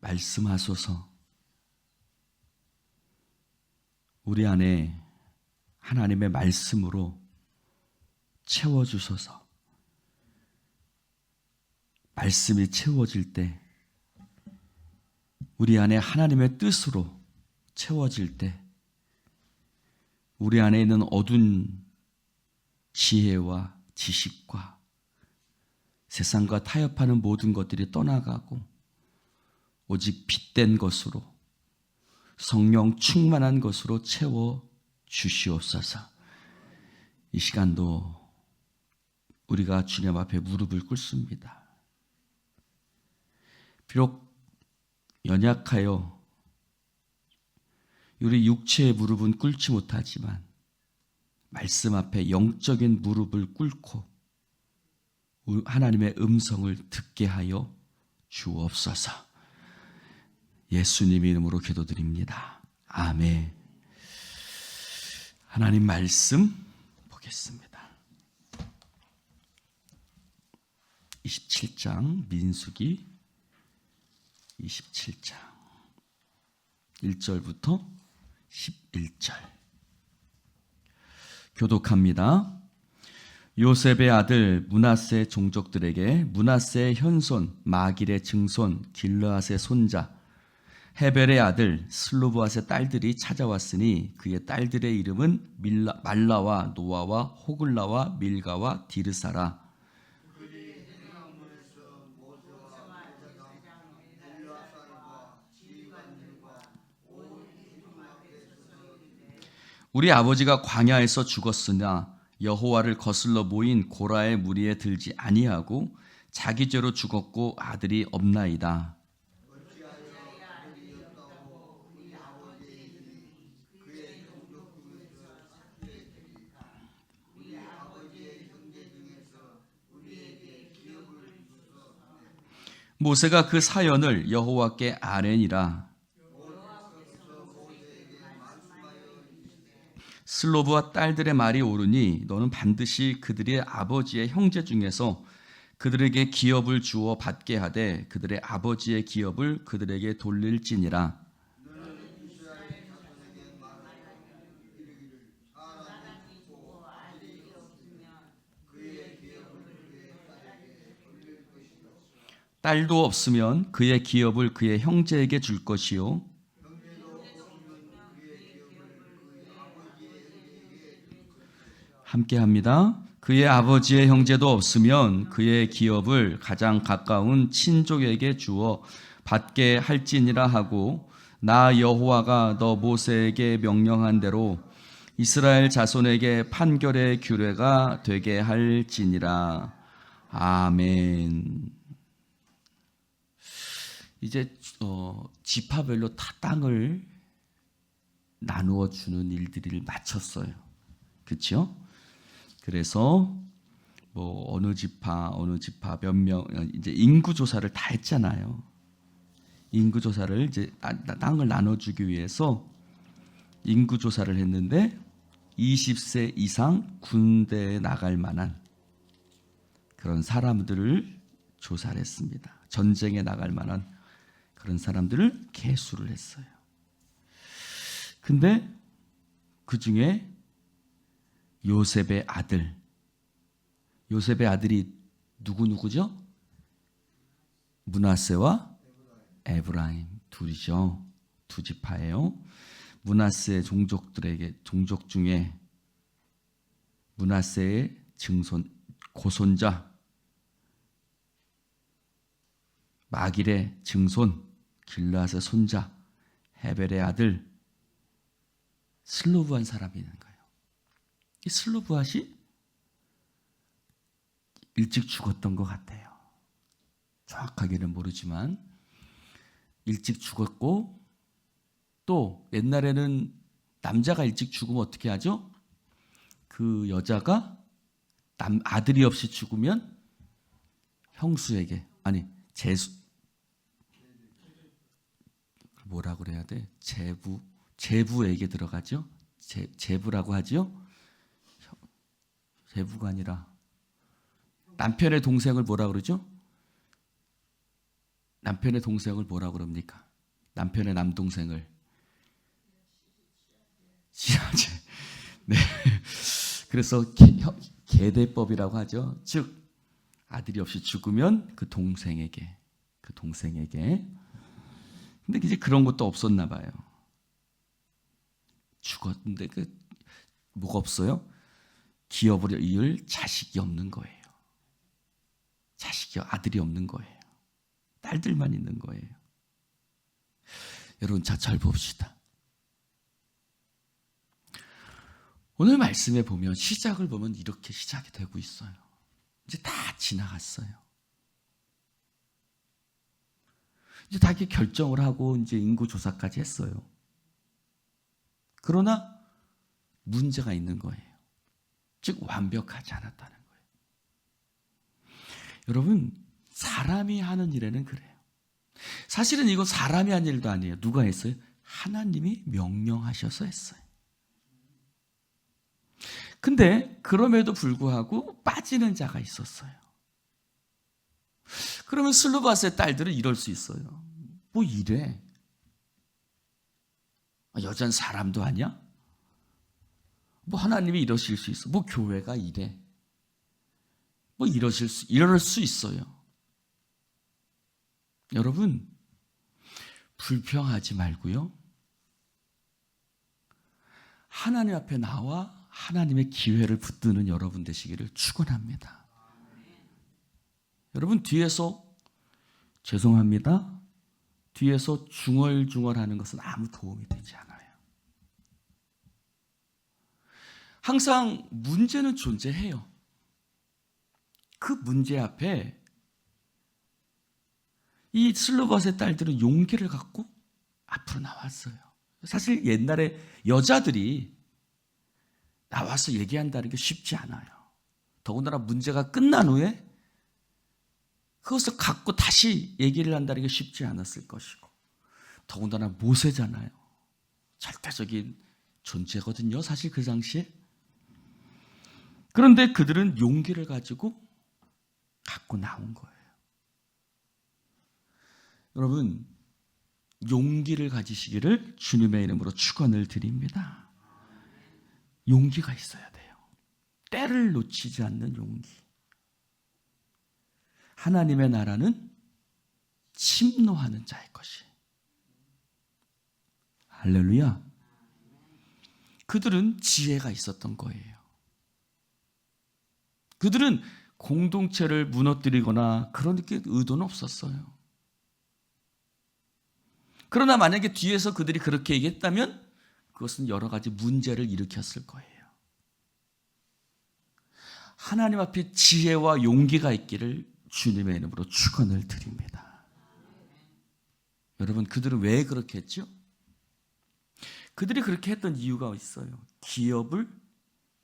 말씀하소서. 우리 안에 하나님의 말씀으로 채워주소서. 말씀이 채워질 때, 우리 안에 하나님의 뜻으로 채워질 때, 우리 안에 있는 어두운 지혜와 지식과 세상과 타협하는 모든 것들이 떠나가고 오직 빛된 것으로, 성령 충만한 것으로 채워 주시옵소서. 이 시간도 우리가 주님 앞에 무릎을 꿇습니다. 비록 연약하여 우리 육체의 무릎은 꿇지 못하지만 말씀 앞에 영적인 무릎을 꿇고 하나님의 음성을 듣게 하여 주옵소서. 예수님 이름으로 기도드립니다. 아멘. 하나님 말씀 보겠습니다. 27장 민수기 27장 1절부터 11절 교독합니다. 요셉의 아들 므낫세 종족들에게 므낫세의 현손 마길의 증손 길르앗의 손자 헤벨의 아들 슬로브앗의 딸들이 찾아왔으니 그의 딸들의 이름은 말라와 노아와 호글라와 밀가와 디르사라. 우리 아버지가 광야에서 죽었으나 여호와를 거슬러 모인 고라의 무리에 들지 아니하고 자기 죄로 죽었고 아들이 없나이다. 모세가 그 사연을 여호와께 아뢰니라. 슬로브와 딸들의 말이 옳으니 너는 반드시 그들의 아버지의 형제 중에서 그들에게 기업을 주어 받게 하되 그들의 아버지의 기업을 그들에게 돌릴지니라. 딸도 없으면 그의 기업을 그의 형제에게 줄 것이요 함께합니다. 그의 아버지의 형제도 없으면 그의 기업을 가장 가까운 친족에게 주어 받게 할지니라 하고 나 여호와가 너 모세에게 명령한 대로 이스라엘 자손에게 판결의 규례가 되게 할지니라. 아멘. 이제 지파별로 다 땅을 나누어 주는 일들을 마쳤어요. 그렇죠? 그래서 뭐 어느 지파 몇 명 이제 인구 조사를 다 했잖아요. 인구 조사를 이제 땅을 나눠주기 위해서 인구 조사를 했는데 20세 이상 군대에 나갈 만한 그런 사람들을 조사를 했습니다. 전쟁에 나갈 만한 그런 사람들을 계수를 했어요. 근데 그 중에 요셉의 아들이 누구죠? 므낫세와 에브라임 둘이죠. 두 지파예요. 므낫세 종족 중에 므낫세의 고손자 마길의 증손 길르앗의 손자 헤벨의 아들 슬로브한 사람이 있는 거예요. 이 슬로브앗이 일찍 죽었던 것 같아요. 정확하게는 모르지만 일찍 죽었고 또 옛날에는 남자가 일찍 죽으면 어떻게 하죠? 그 여자가 아들이 없이 죽으면 형수에게 뭐라고 그래야 돼? 제부에게 들어가죠. 제부라고 하죠. 제부가 아니라 남편의 동생을 뭐라 그러죠? 남편의 동생을 뭐라 그럽니까? 남편의 남동생을 시아제. 네. 그래서 계대법이라고 하죠. 즉 아들이 없이 죽으면 그 동생에게. 근데 이제 그런 것도 없었나 봐요. 죽었는데 뭐가 없어요? 기업을 이을 자식이 없는 거예요. 아들이 없는 거예요. 딸들만 있는 거예요. 여러분, 잘 봅시다. 오늘 말씀에 보면 시작을 보면 이렇게 시작이 되고 있어요. 이제 다 지나갔어요. 이제 다 이렇게 결정을 하고 이제 인구 조사까지 했어요. 그러나 문제가 있는 거예요. 즉 완벽하지 않았다는 거예요. 여러분, 사람이 하는 일에는 그래요. 사실은 이거 사람이 한 일도 아니에요. 누가 했어요? 하나님이 명령하셔서 했어요. 근데 그럼에도 불구하고 빠지는 자가 있었어요. 그러면 슬루바스의 딸들은 이럴 수 있어요. 뭐 이래? 여자는 사람도 아니야? 뭐 하나님이 이러실 수 있어? 뭐 교회가 이래? 뭐 이럴 수 있어요. 여러분, 불평하지 말고요. 하나님 앞에 나와 하나님의 기회를 붙드는 여러분 되시기를 축원합니다. 여러분, 뒤에서 죄송합니다. 뒤에서 중얼중얼하는 것은 아무 도움이 되지 않아요. 항상 문제는 존재해요. 그 문제 앞에 이 슬루바스의 딸들은 용기를 갖고 앞으로 나왔어요. 사실 옛날에 여자들이 나와서 얘기한다는 게 쉽지 않아요. 더군다나 문제가 끝난 후에 그것을 갖고 다시 얘기를 한다는 게 쉽지 않았을 것이고, 더군다나 모세잖아요. 절대적인 존재거든요, 사실 그 당시에. 그런데 그들은 용기를 가지고 갖고 나온 거예요. 여러분, 용기를 가지시기를 주님의 이름으로 축원을 드립니다. 용기가 있어야 돼요. 때를 놓치지 않는 용기. 하나님의 나라는 침노하는 자의 것이. 할렐루야. 그들은 지혜가 있었던 거예요. 그들은 공동체를 무너뜨리거나 그런 의도는 없었어요. 그러나 만약에 뒤에서 그들이 그렇게 얘기했다면 그것은 여러 가지 문제를 일으켰을 거예요. 하나님 앞에 지혜와 용기가 있기를 주님의 이름으로 축원을 드립니다. 여러분, 그들은 왜 그렇게 했죠? 그들이 그렇게 했던 이유가 있어요. 기업을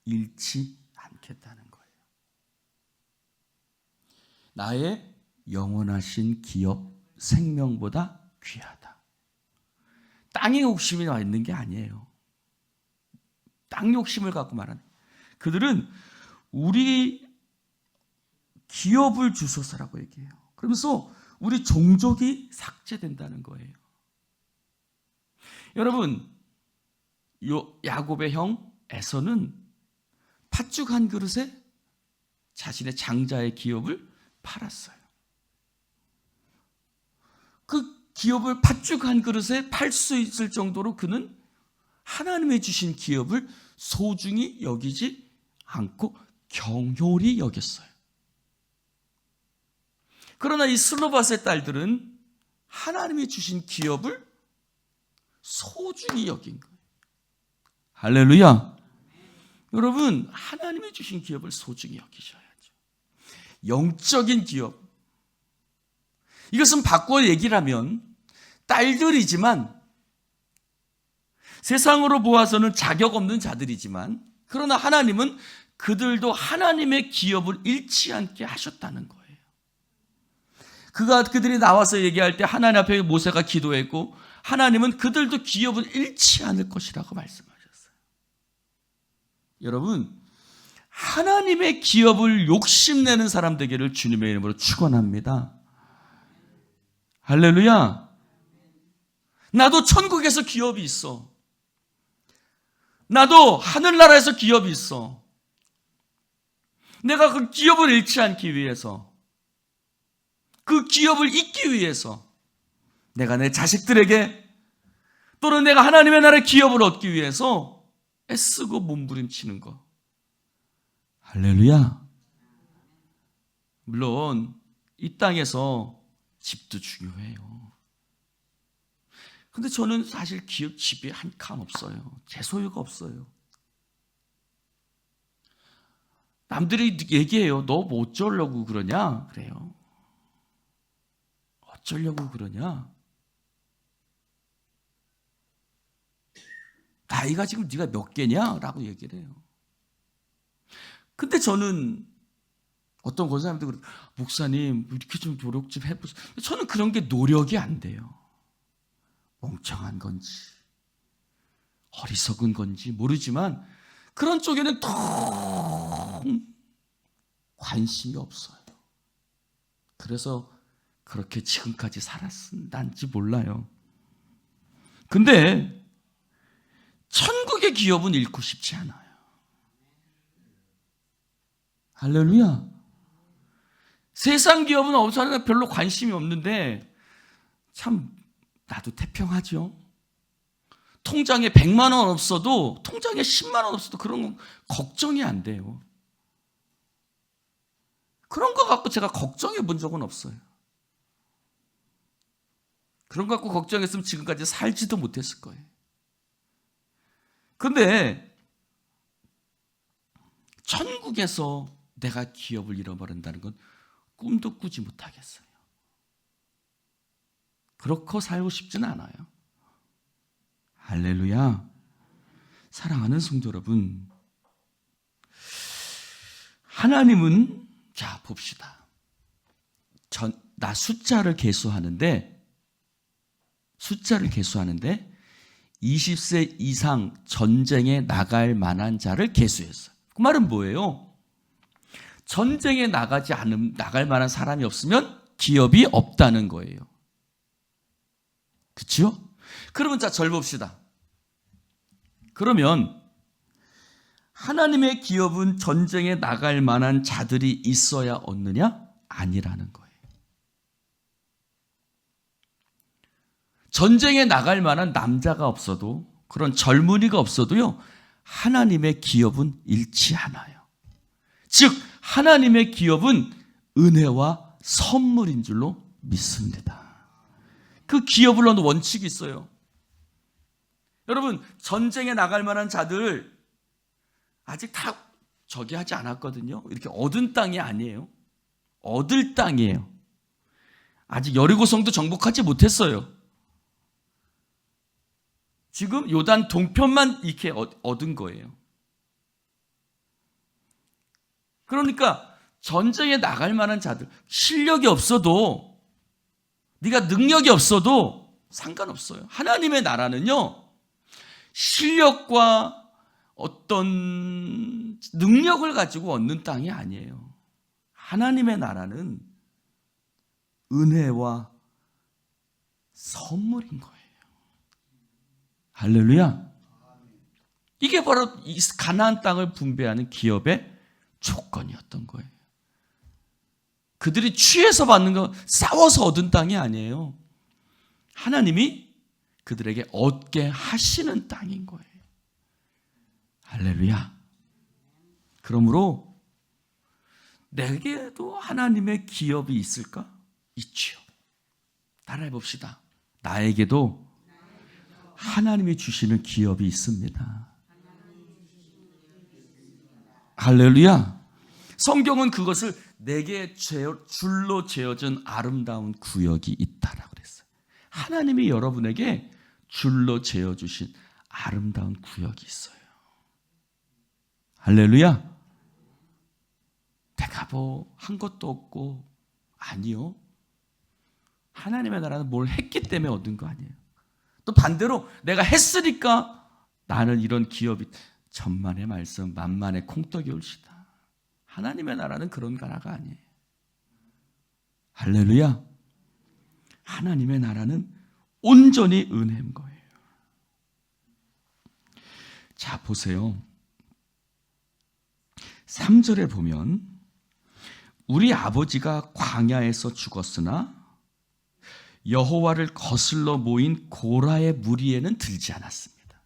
잃지 않겠다는 거예요. 나의 영원하신 기업, 생명보다 귀하다. 땅에 욕심이 나 있는 게 아니에요. 땅 욕심을 갖고 말하는. 그들은 우리 기업을 주소서라고 얘기해요. 그러면서 우리 종족이 삭제된다는 거예요. 여러분, 야곱의 형 에서는 팥죽 한 그릇에 자신의 장자의 기업을 팔았어요. 그 기업을 팥죽 한 그릇에 팔 수 있을 정도로 그는 하나님이 주신 기업을 소중히 여기지 않고 경홀히 여겼어요. 그러나 이 슬로바스의 딸들은 하나님이 주신 기업을 소중히 여긴 거예요. 할렐루야. 여러분, 하나님이 주신 기업을 소중히 여기셔야죠. 영적인 기업. 이것은 바꿔 얘기를 하면 딸들이지만 세상으로 보아서는 자격 없는 자들이지만, 그러나 하나님은 그들도 하나님의 기업을 잃지 않게 하셨다는 거예요. 그들이 나와서 얘기할 때 하나님 앞에 모세가 기도했고, 하나님은 그들도 기업을 잃지 않을 것이라고 말씀하셨어요. 여러분, 하나님의 기업을 욕심내는 사람 되기를 주님의 이름으로 축원합니다. 할렐루야. 나도 천국에서 기업이 있어. 나도 하늘나라에서 기업이 있어. 내가 그 기업을 잃지 않기 위해서, 그 기업을 잇기 위해서 내가 내 자식들에게 또는 내가 하나님의 나라의 기업을 얻기 위해서 애쓰고 몸부림치는 거. 할렐루야. 물론 이 땅에서 집도 중요해요. 근데 저는 사실 기업 집이 한 칸 없어요. 제 소유가 없어요. 남들이 얘기해요. 너 뭐 어쩌려고 그러냐? 그래요. 어쩌려고 그러냐? 나이가 지금 네가 몇 개냐? 라고 얘기를 해요. 근데 저는 어떤 권사님들 그래요. 목사님 이렇게 좀 노력 좀 해보세요. 저는 그런 게 노력이 안 돼요. 멍청한 건지 어리석은 건지 모르지만 그런 쪽에는 통 관심이 없어요. 그래서 그렇게 지금까지 살았는지 몰라요. 근데 천국의 기업은 잃고 싶지 않아요. 할렐루야. 세상 기업은 없어서 별로 관심이 없는데 참 나도 태평하죠. 통장에 100만 원 없어도, 통장에 10만 원 없어도 그런 건 걱정이 안 돼요. 그런 거 갖고 제가 걱정해 본 적은 없어요. 그런 거 갖고 걱정했으면 지금까지 살지도 못했을 거예요. 근데 천국에서 내가 기업을 잃어버린다는 건 꿈도 꾸지 못하겠어요. 그렇고 살고 싶지는 않아요. 할렐루야. 사랑하는 성도 여러분, 하나님은 자 봅시다. 나 숫자를 계수하는데 20세 이상 전쟁에 나갈 만한 자를 계수했어요. 그 말은 뭐예요? 전쟁에 나갈 만한 사람이 없으면 기업이 없다는 거예요. 그렇죠? 그러면 자, 절 봅시다. 그러면 하나님의 기업은 전쟁에 나갈 만한 자들이 있어야 얻느냐? 아니라는 거예요. 전쟁에 나갈 만한 남자가 없어도, 그런 젊은이가 없어도요, 하나님의 기업은 잃지 않아요. 즉 하나님의 기업은 은혜와 선물인 줄로 믿습니다. 그 기업을 넣는 원칙이 있어요. 여러분, 전쟁에 나갈 만한 자들 아직 다 저기 하지 않았거든요. 이렇게 얻은 땅이 아니에요. 얻을 땅이에요. 아직 여리고성도 정복하지 못했어요. 지금 요단 동편만 이렇게 얻은 거예요. 그러니까 전쟁에 나갈 만한 자들, 실력이 없어도, 네가 능력이 없어도 상관없어요. 하나님의 나라는요, 실력과 어떤 능력을 가지고 얻는 땅이 아니에요. 하나님의 나라는 은혜와 선물인 거예요. 할렐루야. 이게 바로 이 가나안 땅을 분배하는 기업의 조건이었던 거예요. 그들이 취해서 받는 거, 싸워서 얻은 땅이 아니에요. 하나님이 그들에게 얻게 하시는 땅인 거예요. 할렐루야. 그러므로 내게도 하나님의 기업이 있을까? 있지요. 따라해 봅시다. 나에게도 하나님이 주시는 기업이 있습니다. 할렐루야. 성경은 그것을 내게 줄로 재어진 아름다운 구역이 있다라고 그랬어요. 하나님이 여러분에게 줄로 재어주신 아름다운 구역이 있어요. 할렐루야. 내가 뭐 한 것도 없고, 아니요. 하나님의 나라는 뭘 했기 때문에 얻은 거 아니에요. 또 반대로 내가 했으니까 나는 이런 기업이, 천만의 말씀 만만의 콩떡이 올시다. 하나님의 나라는 그런 나라가 아니에요. 할렐루야. 하나님의 나라는 온전히 은혜인 거예요. 자, 보세요. 3절에 보면 우리 아버지가 광야에서 죽었으나 여호와를 거슬러 모인 고라의 무리에는 들지 않았습니다.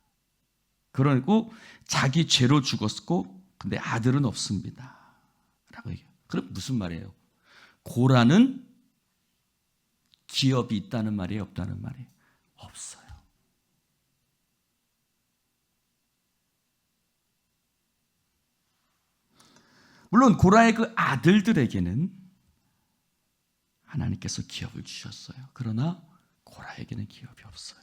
그러고 자기 죄로 죽었고 근데 아들은 없습니다. 라고 얘기해요. 그럼 무슨 말이에요? 고라는 기업이 있다는 말이에요? 없다는 말이에요? 없어요. 물론 고라의 그 아들들에게는 하나님께서 기업을 주셨어요. 그러나 고라에게는 기업이 없어요.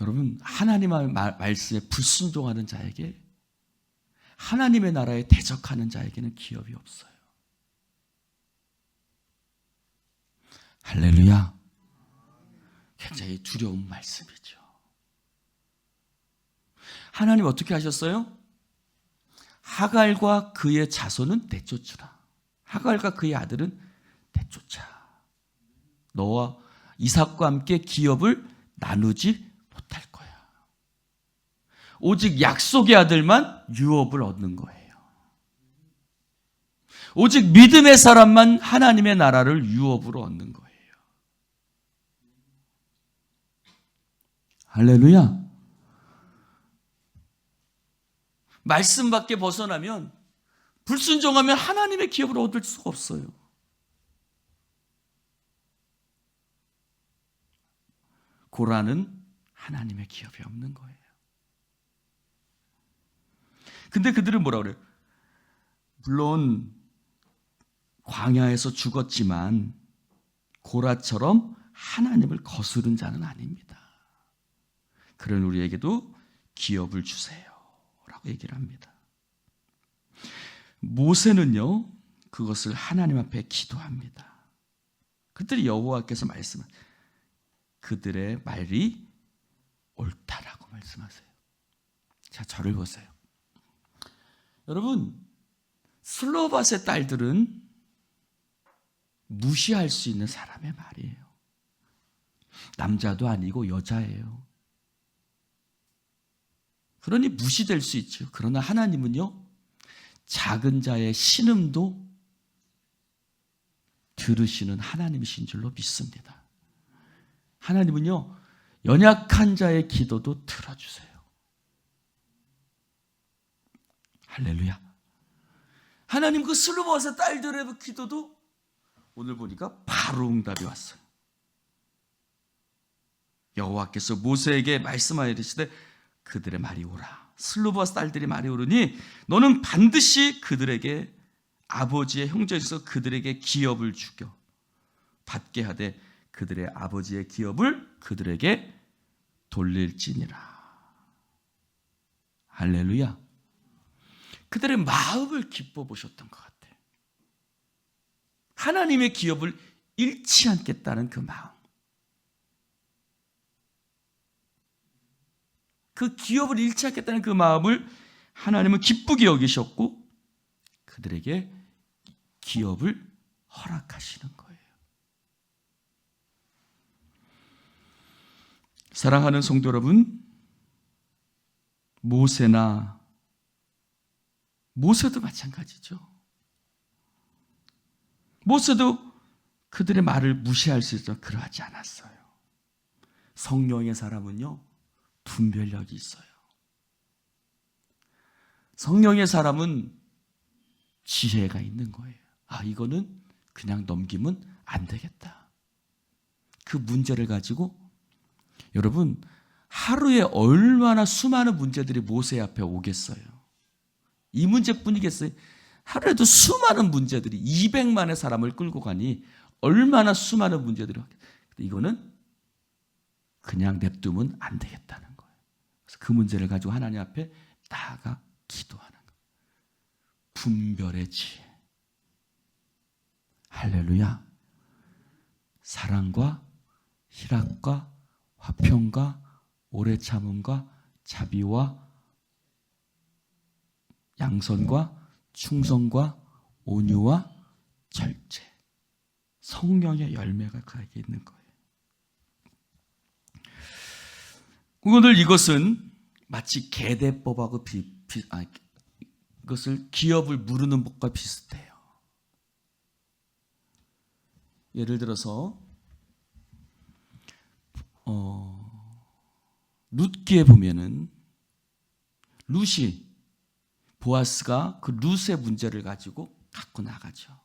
여러분, 하나님의 말씀에 불순종하는 자에게, 하나님의 나라에 대적하는 자에게는 기업이 없어요. 할렐루야. 굉장히 두려운 말씀이죠. 하나님 어떻게 하셨어요? 하갈과 그의 자손은 내쫓으라. 하갈과 그의 아들은 내쫓아. 너와 이삭과 함께 기업을 나누지 못할 거야. 오직 약속의 아들만 유업을 얻는 거예요. 오직 믿음의 사람만 하나님의 나라를 유업으로 얻는 거예요. 할렐루야. 말씀 밖에 벗어나면, 불순종하면 하나님의 기업을 얻을 수가 없어요. 고라는 하나님의 기업이 없는 거예요. 근데 그들은 뭐라 그래요? 물론 광야에서 죽었지만 고라처럼 하나님을 거스른 자는 아닙니다. 그런 우리에게도 기업을 주세요 라고 얘기를 합니다. 모세는요, 그것을 하나님 앞에 기도합니다. 그들이 여호와께서 그들의 말이 옳다라고 말씀하세요. 자, 저를 보세요. 여러분, 슬로밧의 딸들은 무시할 수 있는 사람의 말이에요. 남자도 아니고 여자예요. 그러니 무시될 수 있죠. 그러나 하나님은요, 작은 자의 신음도 들으시는 하나님이신 줄로 믿습니다. 하나님은요, 연약한 자의 기도도 들어주세요. 할렐루야. 하나님 그 슬로밧의 딸들의 기도도 오늘 보니까 바로 응답이 왔어요. 여호와께서 모세에게 말씀하여 이르시되 그들의 말이 옳아. 슬로밧 딸들이 말이 옳으니 너는 반드시 그들에게 아버지의 형제에서 그들에게 기업을 주겨 받게 하되 그들의 아버지의 기업을 그들에게 돌릴지니라. 할렐루야. 그들의 마음을 기뻐 보셨던 것 같아요. 하나님의 기업을 잃지 않겠다는 그 마음. 그 기업을 잃지 않겠다는 그 마음을 하나님은 기쁘게 여기셨고 그들에게 기업을 허락하시는 거예요. 사랑하는 성도 여러분, 모세도 마찬가지죠. 모세도 그들의 말을 무시할 수 있어 그러하지 않았어요. 성령의 사람은요, 분별력이 있어요. 성령의 사람은 지혜가 있는 거예요. 아, 이거는 그냥 넘기면 안 되겠다. 그 문제를 가지고 여러분, 하루에 얼마나 수많은 문제들이 모세 앞에 오겠어요. 이 문제뿐이겠어요? 하루에도 수많은 문제들이 200만의 사람을 끌고 가니 얼마나 수많은 문제들이 오겠어요. 이거는 그냥 냅두면 안 되겠다는 거예요. 그래서 그 문제를 가지고 하나님 앞에 나아가 기도하는 거예요. 분별의 지혜. 할렐루야. 사랑과 희락과 화평과 오래 참음과 자비와 양선과 충성과 온유와 성령의 열매가 그에게 있는 거예요. 오늘 이것은 마치 계대법하고 이것을 기업을 무르는 법과 비슷해요. 예를 들어서 룻기에 보면은 룻이 보아스가 그 룻의 문제를 가지고 갖고 나가죠.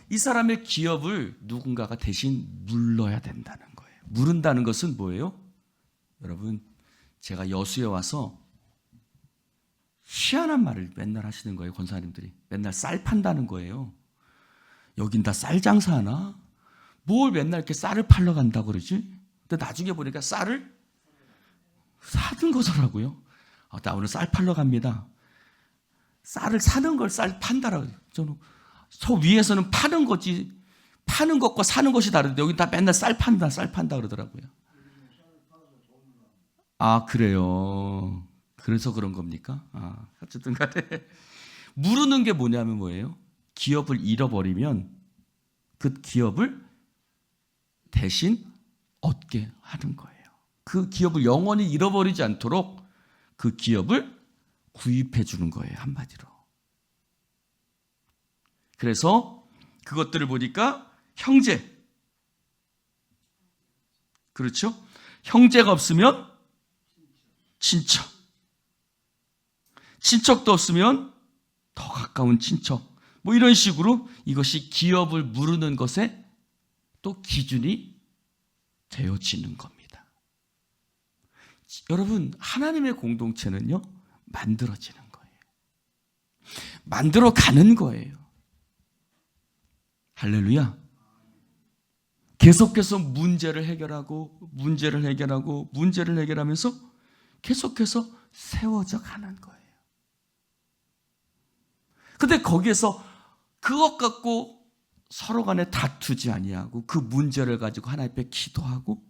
이 사람의 기업을 누군가가 대신 물러야 된다는 거예요. 물은다는 것은 뭐예요? 여러분, 제가 여수에 와서 희한한 말을 맨날 하시는 거예요. 권사님들이 맨날 쌀 판다는 거예요. 여긴 다 쌀 장사하나? 뭘 맨날 이렇게 쌀을 팔러 간다고 그러지? 근데 나중에 보니까 쌀을 사는 거더라고요. 나 오늘 쌀 팔러 갑니다. 쌀을 사는 걸 쌀 판다라고. 저는 저 위에서는 파는 거지, 파는 것과 사는 것이 다른데 여기 다 맨날 쌀 판다 그러더라고요. 아, 그래요. 그래서 그런 겁니까? 어쨌든 간에 무르는 게 뭐냐면 뭐예요? 기업을 잃어버리면 그 기업을 대신 얻게 하는 거예요. 그 기업을 영원히 잃어버리지 않도록 그 기업을 구입해 주는 거예요, 한마디로. 그래서 그것들을 보니까 형제, 그렇죠? 형제가 없으면 친척, 친척도 없으면 더 가까운 친척, 뭐 이런 식으로 이것이 기업을 무르는 것에 또 기준이 되어지는 겁니다. 여러분, 하나님의 공동체는요, 만들어지는 거예요. 만들어 가는 거예요. 할렐루야. 계속해서 문제를 해결하면서 계속해서 세워져 가는 거예요. 근데 거기에서 그것 갖고 서로 간에 다투지 아니하고 그 문제를 가지고 하나님 앞에 기도하고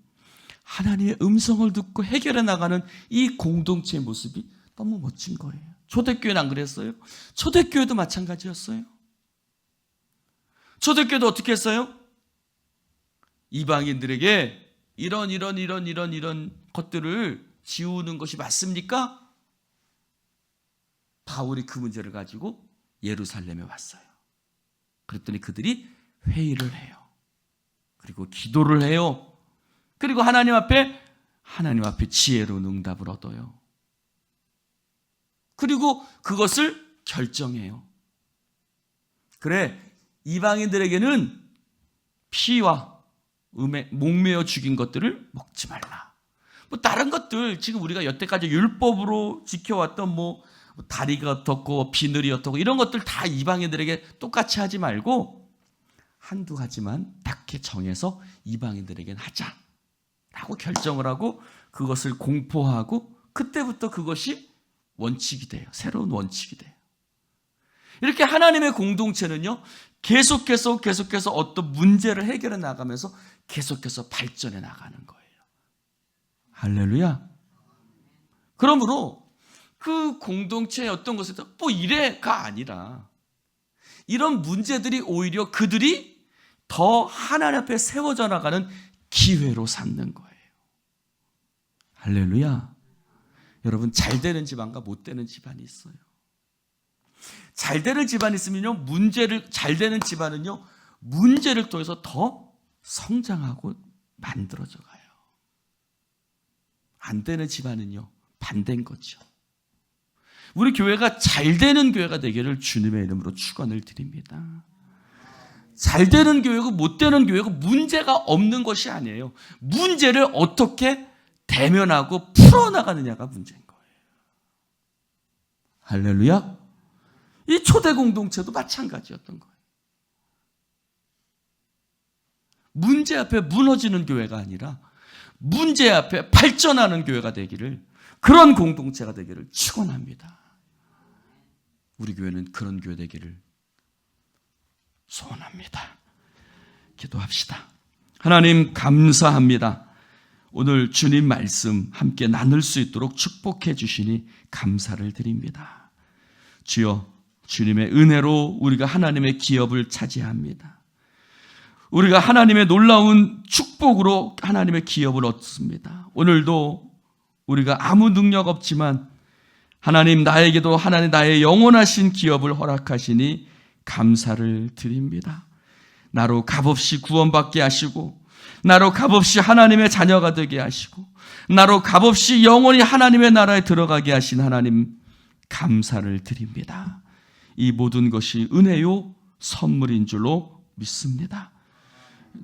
하나님의 음성을 듣고 해결해 나가는 이 공동체의 모습이 너무 멋진 거예요. 초대교회는 안 그랬어요? 초대교회도 마찬가지였어요. 초대교회도 어떻게 했어요? 이방인들에게 이런 것들을 지우는 것이 맞습니까? 바울이 그 문제를 가지고 예루살렘에 왔어요. 그랬더니 그들이 회의를 해요. 그리고 기도를 해요. 그리고 하나님 앞에 지혜로운 응답을 얻어요. 그리고 그것을 결정해요. 그래, 이방인들에게는 피와 목매어 죽인 것들을 먹지 말라. 뭐 다른 것들, 지금 우리가 여태까지 율법으로 지켜왔던 뭐 다리가 어떻고 비늘이 어떻고 이런 것들 다 이방인들에게 똑같이 하지 말고 한두 가지만 딱히 정해서 이방인들에게는 하자라고 결정을 하고 그것을 공포하고 그때부터 그것이 원칙이 돼요. 새로운 원칙이 돼요. 이렇게 하나님의 공동체는요, 계속해서 어떤 문제를 해결해 나가면서 계속해서 발전해 나가는 거예요. 할렐루야. 그러므로 그 공동체의 어떤 것에서 뭐 이래가 아니라 이런 문제들이 오히려 그들이 더 하나님 앞에 세워져 나가는 기회로 삼는 거예요. 할렐루야. 여러분, 잘 되는 집안과 못 되는 집안이 있어요. 잘 되는 집안이 있으면요, 잘 되는 집안은요, 문제를 통해서 더 성장하고 만들어져 가요. 안 되는 집안은요, 반대인 거죠. 우리 교회가 잘 되는 교회가 되기를 주님의 이름으로 축원을 드립니다. 잘 되는 교회고 못 되는 교회고 문제가 없는 것이 아니에요. 문제를 어떻게 대면하고 풀어나가느냐가 문제인 거예요. 할렐루야. 이 초대 공동체도 마찬가지였던 거예요. 문제 앞에 무너지는 교회가 아니라 문제 앞에 발전하는 교회가 되기를, 그런 공동체가 되기를 축원합니다. 우리 교회는 그런 교회 되기를 소원합니다. 기도합시다. 하나님, 감사합니다. 오늘 주님 말씀 함께 나눌 수 있도록 축복해 주시니 감사를 드립니다. 주여, 주님의 은혜로 우리가 하나님의 기업을 차지합니다. 우리가 하나님의 놀라운 축복으로 하나님의 기업을 얻습니다. 오늘도 우리가 아무 능력 없지만 하나님 나에게도 하나님 나의 영원하신 기업을 허락하시니 감사를 드립니다. 나로 값없이 구원받게 하시고 나로 값없이 하나님의 자녀가 되게 하시고 나로 값없이 영원히 하나님의 나라에 들어가게 하신 하나님 감사를 드립니다. 이 모든 것이 은혜요 선물인 줄로 믿습니다.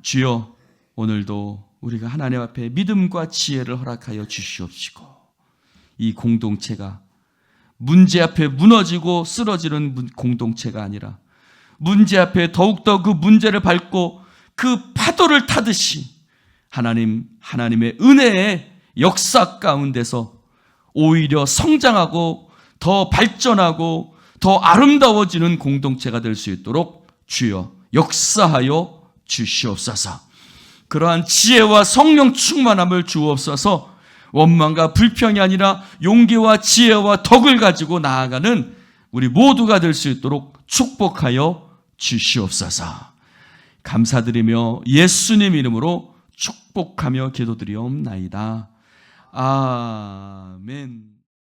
주여, 오늘도 우리가 하나님 앞에 믿음과 지혜를 허락하여 주시옵시고 이 공동체가 문제 앞에 무너지고 쓰러지는 공동체가 아니라 문제 앞에 더욱더 그 문제를 밟고 그 파도를 타듯이 하나님의 은혜의 역사 가운데서 오히려 성장하고 더 발전하고 더 아름다워지는 공동체가 될 수 있도록 주여 역사하여 주시옵소서. 그러한 지혜와 성령 충만함을 주옵소서. 원망과 불평이 아니라 용기와 지혜와 덕을 가지고 나아가는 우리 모두가 될 수 있도록 축복하여 주시옵소서. 감사드리며 예수님 이름으로 축복하며 기도드리옵나이다. 아멘.